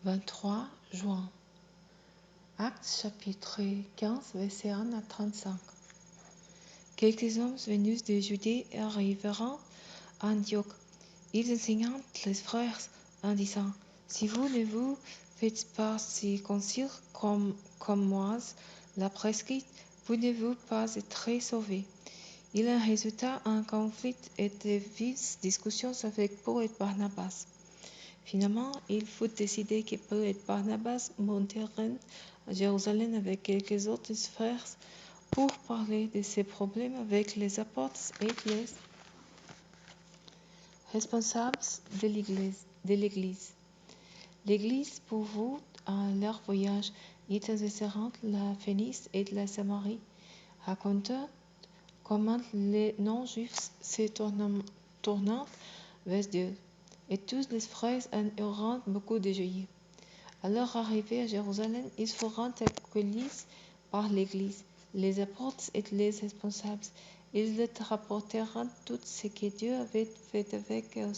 23 juin. Actes chapitre 15, versets 1 à 35. Quelques hommes venus de Judée arrivèrent à Antioche. Ils enseignèrent les frères en disant: Si vous ne vous faites pas circoncire comme Moïse l'a prescrit, vous ne vous pas être sauvés. Il en résulta un conflit et de vives discussions avec Paul et Barnabas. Finalement, il fut décidé que Paul et Barnabas montèrent à Jérusalem avec quelques autres frères pour parler de ces problèmes avec les apôtres et les responsables de l'Église. L'Église pourvut à leur voyage, ils traversèrent la Phénicie et la Samarie, racontant comment les non-juifs se tournant vers Dieu. Et tous les frères en eurent beaucoup de joie. À leur arrivée à Jérusalem, ils furent accueillis par l'Église, les apôtres et les responsables. Ils leur rapportèrent tout ce que Dieu avait fait avec eux.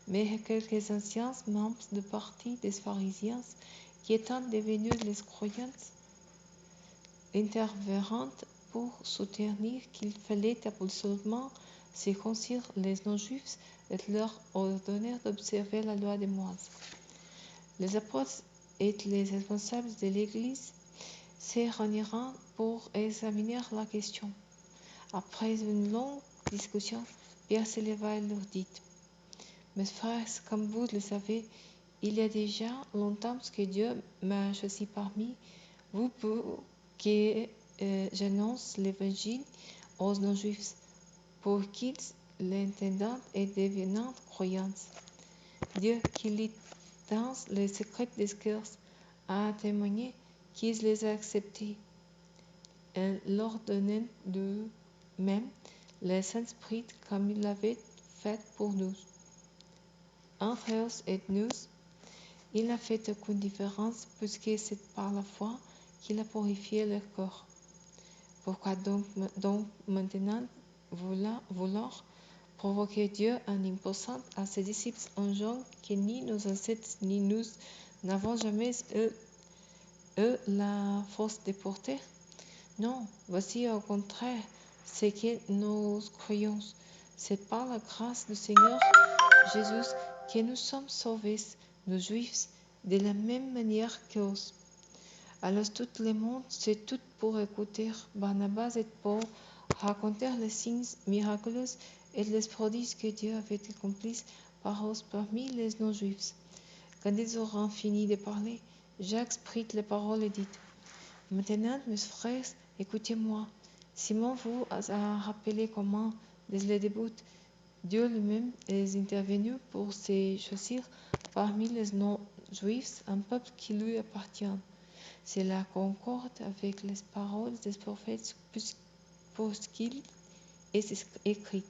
Mais quelques anciens membres du parti des pharisiens, qui étant devenus les croyants, intervinrent pour soutenir qu'il fallait absolument circoncire les non-juifs et leur ordonnèrent d'observer la loi de Moïse. Les apôtres et les responsables de l'Église se réunirent pour examiner la question. Après une longue discussion, Pierre se leva et leur dit: Mes frères, comme vous le savez, il y a déjà longtemps que Dieu m'a choisi parmi vous pour que j'annonce l'Évangile aux non-juifs, pour qu'ils l'entendent et deviennent croyants. Dieu, qui lit dans les secrets des cœurs, a témoigné qu'il les a acceptés, en leur donnant de même le Saint-Esprit comme il l'avait fait pour nous. Entre eux et nous, il n'a fait aucune différence, puisque c'est par la foi qu'il a purifié leur corps. Pourquoi donc maintenant vouloir provoquer Dieu en imposant à ses disciples un genre que ni nos ancêtres ni nous n'avons jamais eu la force de porter? Non, voici au contraire ce que nous croyons. C'est par la grâce du Seigneur Jésus que nous sommes sauvés, nous juifs, de la même manière qu'eux. Alors tout le monde s'est tout pour écouter. Barnabas et Paul racontèrent les signes miraculeux et les prodiges que Dieu avait accomplis par eux parmi les non-juifs. Quand ils auront fini de parler, Jacques prit la parole et dit: Maintenant, mes frères, écoutez-moi. Simon vous a rappelé comment, dès le début, Dieu lui-même est intervenu pour se choisir parmi les non-juifs un peuple qui lui appartient. Cela concorde avec les paroles des prophètes puisqu'il est écrit.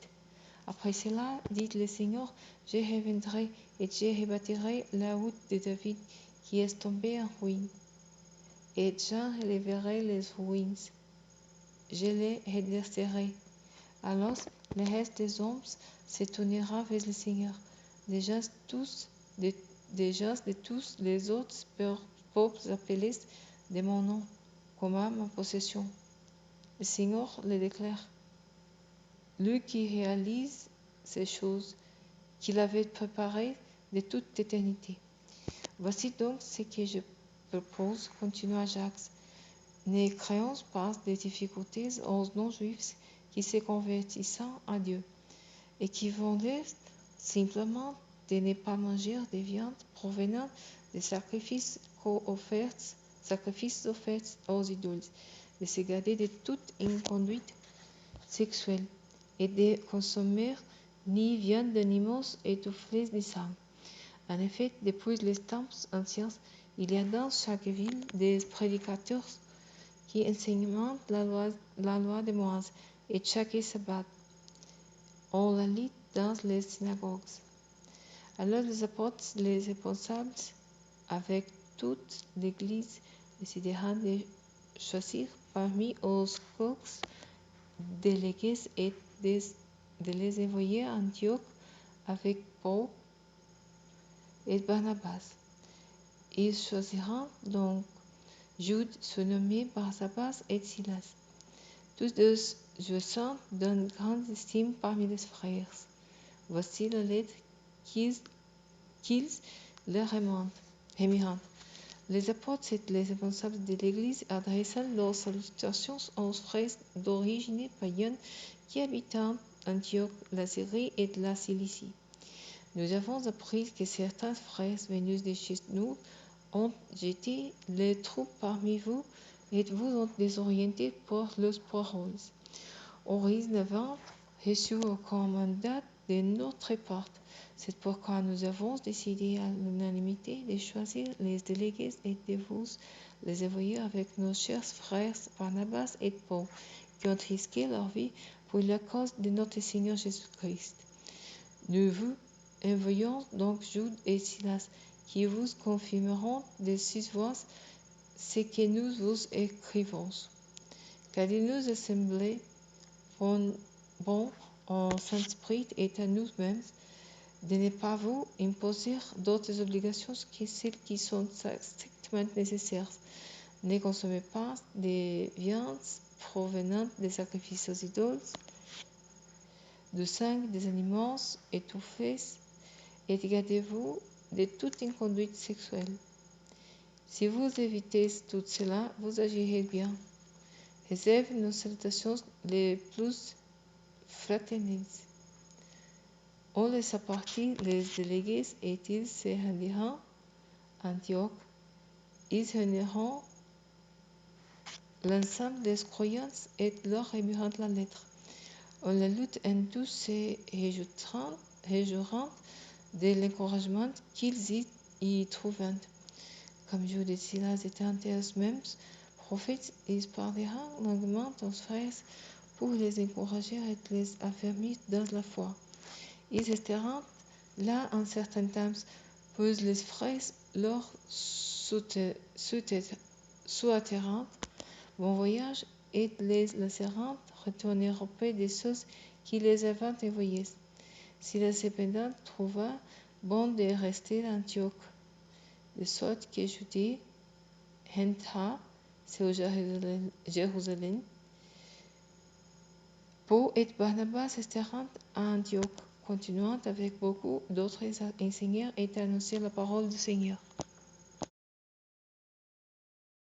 Après cela, dit le Seigneur, je reviendrai et je rebâtirai la route de David qui est tombée en ruine. Et j'en relèverai les ruines. Je les redresserai. Alors, le reste des hommes se tournera vers le Seigneur. Déjà de tous les autres peuples appelés de mon nom, comme à ma possession. Le Seigneur le déclare. Lui qui réalise ces choses qu'il avait préparées de toute éternité. Voici donc ce que je propose, continua Jacques. Ne créons pas des difficultés aux non-juifs qui se convertissent à Dieu et qui vendent simplement de ne pas manger des viandes provenant des sacrifices offerts aux idoles, de se garder de toute inconduite sexuelle et de consommer ni viande d'animaux étouffés ni sang. En effet, depuis les temps anciens, il y a dans chaque ville des prédicateurs qui enseignent la loi de Moïse, et chaque sabbat, on la lit dans les synagogues. Alors les apôtres, les responsables, avec toute l'Église, décidèrent de choisir parmi eux délégués et de les envoyer à Antioche avec Paul et Barnabas. Ils choisirent donc Jude, surnommé Barsabas, et Silas, tous deux jouissant d'une grande estime parmi les frères. Voici la lettre qu'ils leur émirent. Les apôtres et les responsables de l'Église adressant leurs salutations aux frères d'origine païenne qui habitent Antioche, la Syrie et la Cilicie. Nous avons appris que certains frères venus de chez nous ont jeté les troupes parmi vous et vous ont désorienté pour leurs paroles. Or, ils n'avaient reçu aucun mandat de notre part. C'est pourquoi nous avons décidé à l'unanimité de choisir les délégués et de vous les envoyer avec nos chers frères Barnabas et Paul, qui ont risqué leur vie pour la cause de notre Seigneur Jésus-Christ. Nous vous envoyons donc Jude et Silas, qui vous confirmeront de six voix ce que nous vous écrivons. Car il nous a semblé bon en Saint-Esprit et à nous-mêmes de ne pas vous imposer d'autres obligations que celles qui sont strictement nécessaires. Ne consommez pas des viandes provenant des sacrifices aux idoles, du sang des animaux étouffés, et gardez-vous de toute inconduite sexuelle. Si vous évitez tout cela, vous agirez bien. Réserve nos salutations les plus fraternelles. On laissa partir les délégués et ils se rendirent à Antioche. Ils réuniront l'ensemble des croyants et leur remirent la lettre. On la lut en tous se réjouirent de l'encouragement qu'ils y trouvèrent. Comme Jude et Silas étaient eux-mêmes prophètes, ils parlèrent longuement aux frères pour les encourager et les affermir dans la foi. Ils restèrent là un certain temps, puis les frères leur souhaitèrent bon voyage et les laissèrent retourner auprès des ceux qui les avaient envoyés. Silas cependant trouva bon de rester à Antioche, de sorte que Jude entra sur Jérusalem. Paul et Barnabas restèrent à Antioche, continuant avec beaucoup d'autres enseignants et annoncer la parole du Seigneur.